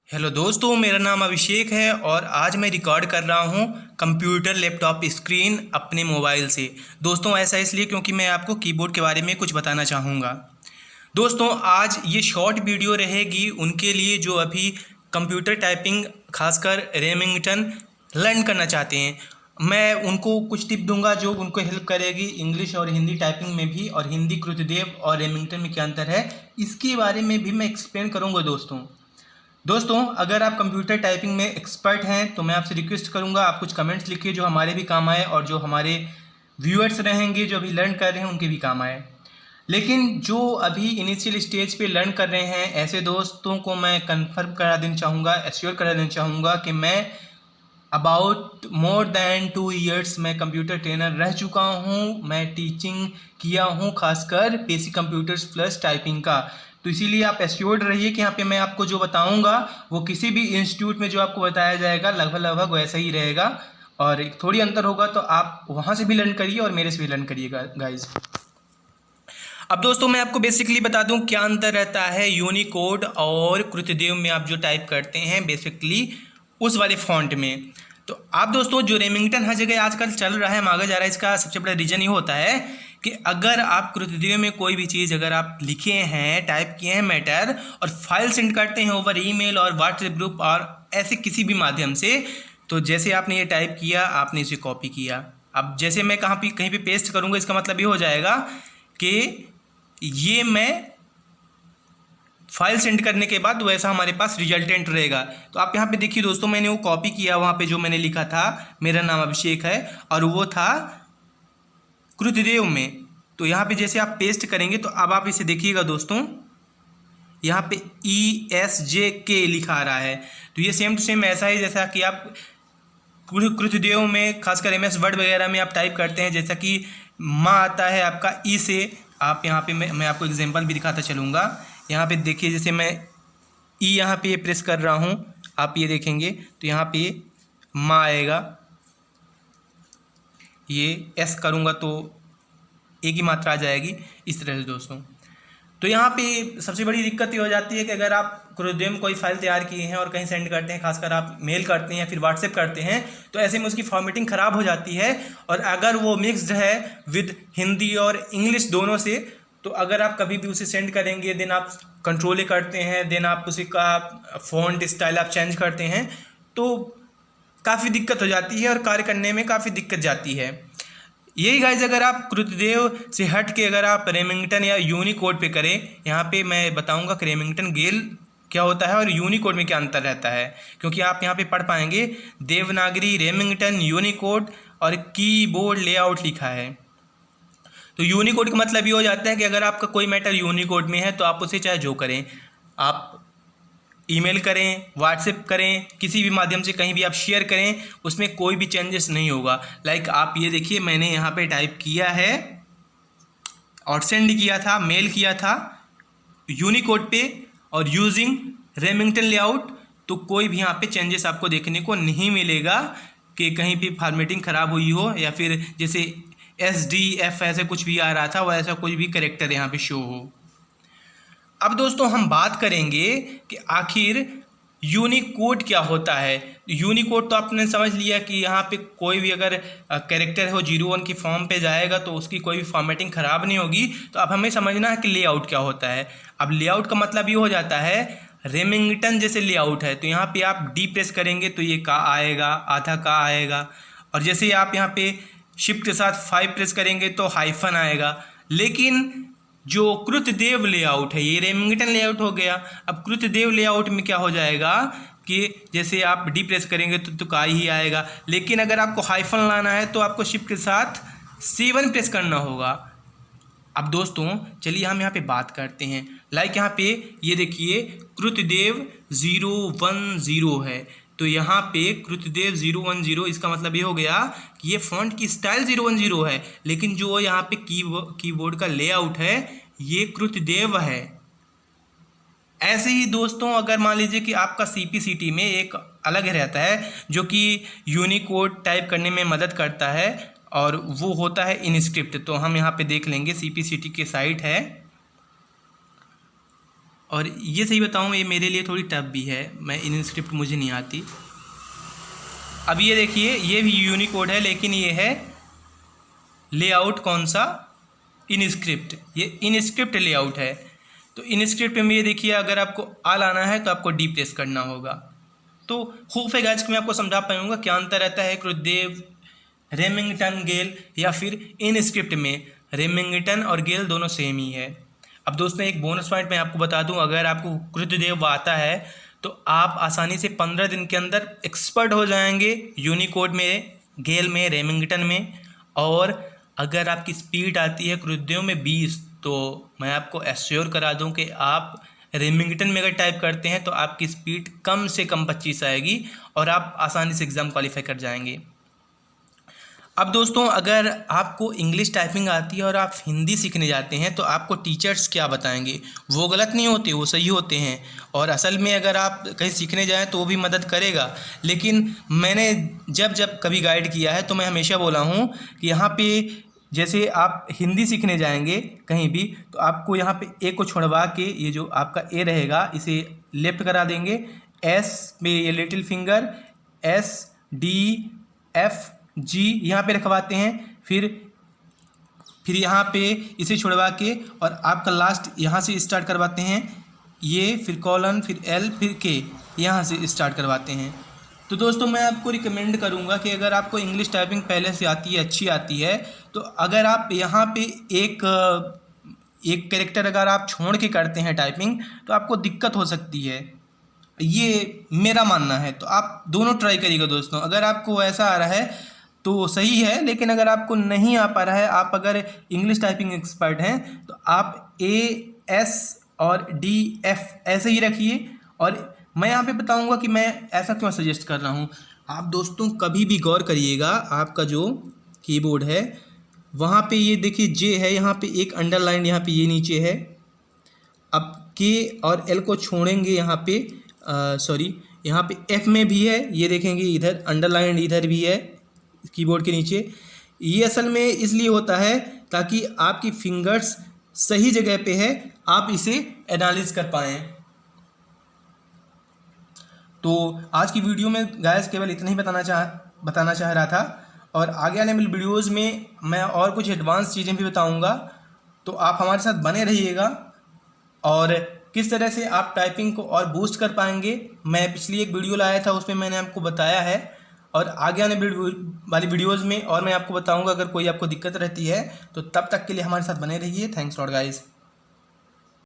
Hello दोस्तों, मेरा नाम अभिषेक है और आज मैं रिकॉर्ड कर रहा हूँ कंप्यूटर लैपटॉप स्क्रीन अपने मोबाइल से। दोस्तों ऐसा इसलिए क्योंकि मैं आपको कीबोर्ड के बारे में कुछ बताना चाहूँगा। दोस्तों आज ये शॉर्ट वीडियो रहेगी उनके लिए जो अभी कंप्यूटर टाइपिंग खासकर रेमिंगटन लर्न करना चाहते हैं। मैं उनको कुछ टिप दूंगा जो उनको हेल्प करेगी इंग्लिश और हिंदी टाइपिंग में भी, और हिंदी कृतदेव और रेमिंगटन में क्या अंतर है इसके बारे में भी मैं एक्सप्लेन करूँगा। दोस्तों अगर आप कंप्यूटर टाइपिंग में एक्सपर्ट हैं तो मैं आपसे रिक्वेस्ट करूंगा आप कुछ कमेंट्स लिखिए जो हमारे भी काम आए और जो हमारे व्यूअर्स रहेंगे जो अभी लर्न कर रहे हैं उनके भी काम आए। लेकिन जो अभी इनिशियल स्टेज पे लर्न कर रहे हैं ऐसे दोस्तों को मैं कंफर्म करा देना चाहूँगा, एश्योर करा देना चाहूँगा कि मैं अबाउट मोर दैन 2 ईयर्स मैं कंप्यूटर ट्रेनर रह चुका हूँ। मैं टीचिंग किया हूँ खासकर बेसिक कंप्यूटर्स प्लस टाइपिंग का। तो इसीलिए आप एश्योर्ड रहिए कि यहाँ पे मैं आपको जो बताऊंगा वो किसी भी इंस्टीट्यूट में जो आपको बताया जाएगा लगभग वैसा ही रहेगा, और थोड़ी अंतर होगा तो आप वहाँ से भी लर्न करिए और मेरे से भी लर्न करिएगा गाइज। अब दोस्तों मैं आपको बेसिकली बता दूं क्या अंतर रहता है यूनिकोड और कृतदेव में आप जो टाइप करते हैं बेसिकली उस वाले फॉन्ट में। तो आप दोस्तों जो रेमिंगटन हर जगह आजकल चल रहा है, मांगा जा रहा है, इसका सबसे बड़ा रीज़न ये होता है कि अगर आप कृतदेव में कोई भी चीज़ अगर आप लिखे हैं, टाइप किए हैं मैटर, और फाइल सेंड करते हैं ओवर ईमेल और व्हाट्सएप ग्रुप और ऐसे किसी भी माध्यम से, तो जैसे आपने ये टाइप किया आपने इसे कॉपी किया। अब जैसे मैं कहीं पे पेस्ट करूँगा इसका मतलब ये हो जाएगा कि ये मैं फाइल सेंड करने के बाद वैसा हमारे पास रिजल्टेंट रहेगा। तो आप यहाँ पे देखिए दोस्तों मैंने वो कॉपी किया, वहाँ पे जो मैंने लिखा था मेरा नाम अभिषेक है और वो था कृतदेव में। तो यहाँ पे जैसे आप पेस्ट करेंगे तो अब आप इसे देखिएगा दोस्तों, यहाँ पे ESJK लिखा आ रहा है। तो ये सेम टू सेम ऐसा ही जैसा कि आप कृतदेव में खासकर MS वर्ड वगैरह में आप टाइप करते हैं, जैसा कि माँ आता है आपका ई से। आप यहाँ पे मैं आपको एग्जांपल भी दिखाता चलूँगा। यहाँ पे देखिए जैसे मैं ई यहाँ पे प्रेस कर रहा हूँ, आप ये देखेंगे तो यहाँ पे माँ आएगा, ये एस करूँगा तो एक ही मात्रा आ जाएगी, इस तरह से दोस्तों। तो यहाँ पे सबसे बड़ी दिक्कत ये हो जाती है कि अगर आप कृतदेव में कोई फाइल तैयार किए हैं और कहीं सेंड करते हैं, खासकर आप मेल करते हैं या फिर व्हाट्सएप करते हैं, तो ऐसे में उसकी फॉर्मेटिंग ख़राब हो जाती है। और अगर वो मिक्स्ड है विद हिंदी और इंग्लिश दोनों से, तो अगर आप कभी भी उसे सेंड करेंगे देन आप कंट्रोल करते हैं, देन आप उसी का फ़ॉन्ट स्टाइल आप चेंज करते हैं, तो काफ़ी दिक्कत हो जाती है और कार्य करने में काफ़ी दिक्कत जाती है। यही गाइज अगर आप कृतदेव से हट के अगर आप रेमिंगटन या यूनिकोड पे करें, यहाँ पे मैं बताऊंगा कि रेमिंगटन गेल क्या होता है और यूनिकोड में क्या अंतर रहता है, क्योंकि आप यहाँ पे पढ़ पाएंगे देवनागरी, रेमिंगटन, यूनिकोड और कीबोर्ड लेआउट लिखा है। तो यूनिकोड का मतलब ये हो जाता है कि अगर आपका कोई मैटर यूनिकोड में है तो आप उसे चाहे जो करें, आप ईमेल करें, व्हाट्सएप करें, किसी भी माध्यम से कहीं भी आप शेयर करें, उसमें कोई भी चेंजेस नहीं होगा। लाइक आप ये देखिए मैंने यहाँ पे टाइप किया है और सेंड किया था, मेल किया था यूनिकोड पे और यूजिंग रेमिंगटन लेआउट, तो कोई भी यहाँ पे चेंजेस आपको देखने को नहीं मिलेगा कि कहीं भी फॉर्मेटिंग ख़राब हुई हो या फिर जैसे SDF ऐसे कुछ भी आ रहा था वो ऐसा कोई भी कैरेक्टर यहाँ पे शो हो। अब दोस्तों हम बात करेंगे कि आखिर यूनिकोड क्या होता है। यूनिकोड तो आपने समझ लिया कि यहाँ पे कोई भी अगर कैरेक्टर हो 01 की फॉर्म पे जाएगा तो उसकी कोई भी फॉर्मेटिंग ख़राब नहीं होगी। तो अब हमें समझना है कि लेआउट क्या होता है। अब लेआउट का मतलब ये हो जाता है रेमिंगटन जैसे लेआउट है तो यहाँ पे आप डी प्रेस करेंगे तो ये का आएगा, आधा का आएगा, और जैसे आप यहाँ पे शिफ्ट के साथ 5 प्रेस करेंगे तो हाइफन आएगा। लेकिन जो कृतदेव लेआउट है ये रेमिंगटन लेआउट हो गया। अब कृतदेव लेआउट में क्या हो जाएगा कि जैसे आप डी प्रेस करेंगे तो का ही आएगा, लेकिन अगर आपको हाइफन लाना है तो आपको शिफ्ट के साथ 7 प्रेस करना होगा। अब दोस्तों चलिए हम यहाँ पे बात करते हैं। लाइक यहाँ पे ये देखिए कृतदेव 010 है, तो यहाँ पे कृतदेव 010, इसका मतलब ये हो गया कि ये फॉन्ट की स्टाइल 010 है, लेकिन जो यहाँ पे कीबोर्ड का लेआउट है ये कृतदेव है। ऐसे ही दोस्तों अगर मान लीजिए कि आपका CPCT में एक अलग रहता है जो कि यूनिकोड टाइप करने में मदद करता है और वो होता है इनस्क्रिप्ट। तो हम यहाँ पे देख लेंगे CPCT की साइट है और ये सही बताऊँ, ये मेरे लिए थोड़ी टफ भी है, मैं इनस्क्रिप्ट मुझे नहीं आती। अब ये देखिए, ये भी यूनिकोड है, लेकिन ये है लेआउट कौन सा, इनस्क्रिप्ट, ये इनस्क्रिप्ट लेआउट है। तो इनस्क्रिप्ट में ये देखिए, अगर आपको आ लाना है तो आपको डी प्रेस करना होगा। तो होप है गाइस कि मैं आपको समझा पाऊंगा क्या अंतर रहता है क्रुद्धदेव, रेमिंगटन, गेल या फिर इनस्क्रिप्ट में। रेमिंगटन और गेल दोनों सेम ही है। अब दोस्तों एक बोनस पॉइंट मैं आपको बता दूं, अगर आपको क्रुद्धदेव आता है तो आप आसानी से 15 दिन के अंदर एक्सपर्ट हो जाएंगे यूनिकोड में, गेल में, रेमिंगटन में। और अगर आपकी स्पीड आती है क्रुद्धदेव में 20, तो मैं आपको एश्योर करा दूं कि आप रेमिंगटन में अगर टाइप करते हैं तो आपकी स्पीड कम से कम 25 आएगी और आप आसानी से एग्ज़ाम क्वालिफाई कर जाएंगे। अब दोस्तों अगर आपको इंग्लिश टाइपिंग आती है और आप हिंदी सीखने जाते हैं तो आपको टीचर्स क्या बताएंगे, वो गलत नहीं होते, वो सही होते हैं। और असल में अगर आप कहीं सीखने जाएं तो वो भी मदद करेगा। लेकिन मैंने जब जब कभी गाइड किया है तो मैं हमेशा बोला हूँ कि यहाँ पे जैसे आप हिंदी सीखने जाएंगे कहीं भी, तो आपको यहाँ पे ए को छुड़वा के ये जो आपका ए रहेगा इसे लेफ्ट करा देंगे, एस में ये little finger, S D F G यहाँ पे रखवाते हैं, फिर यहाँ पे इसे छुड़वा के और आपका लास्ट यहाँ से स्टार्ट करवाते हैं, ये फिर कॉलन, फिर एल, फिर के, यहाँ से स्टार्ट करवाते हैं। तो दोस्तों मैं आपको रिकमेंड करूँगा कि अगर आपको इंग्लिश टाइपिंग पहले से आती है, अच्छी आती है, तो अगर आप यहाँ पे एक कैरेक्टर अगर आप छोड़ के करते हैं टाइपिंग तो आपको दिक्कत हो सकती है, ये मेरा मानना है। तो आप दोनों ट्राई करिएगा दोस्तों। अगर आपको ऐसा आ रहा है तो सही है, लेकिन अगर आपको नहीं आ पा रहा है, आप अगर इंग्लिश टाइपिंग एक्सपर्ट हैं तो आप ए एस और डी एफ ऐसे ही रखिए। और मैं यहाँ पे बताऊँगा कि मैं ऐसा क्यों सजेस्ट कर रहा हूँ। आप दोस्तों कभी भी गौर करिएगा, आपका जो कीबोर्ड है वहाँ पे ये देखिए जे है, यहाँ पे एक अंडरलाइन यहाँ पे ये नीचे है। अब के और एल को छोड़ेंगे यहाँ पे, सॉरी यहाँ पे एफ में भी है, ये देखेंगे इधर अंडरलाइन इधर भी है कीबोर्ड के नीचे। ये असल में इसलिए होता है ताकि आपकी फिंगर्स सही जगह पे है, आप इसे एनालिसिस कर पाएँ। तो आज की वीडियो में गाइस केवल इतना ही बताना चाह रहा था, और आगे आने वाली वीडियोज़ में मैं और कुछ एडवांस चीज़ें भी बताऊंगा। तो आप हमारे साथ बने रहिएगा। और किस तरह से आप टाइपिंग को और बूस्ट कर पाएंगे, मैं पिछली एक वीडियो लाया था, उसमें मैंने आपको बताया है। और आगे आने वाली वीडियोज़ में और मैं आपको बताऊंगा। अगर कोई आपको दिक्कत रहती है तो तब तक के लिए हमारे साथ बने रहिए। Thanks lot guys.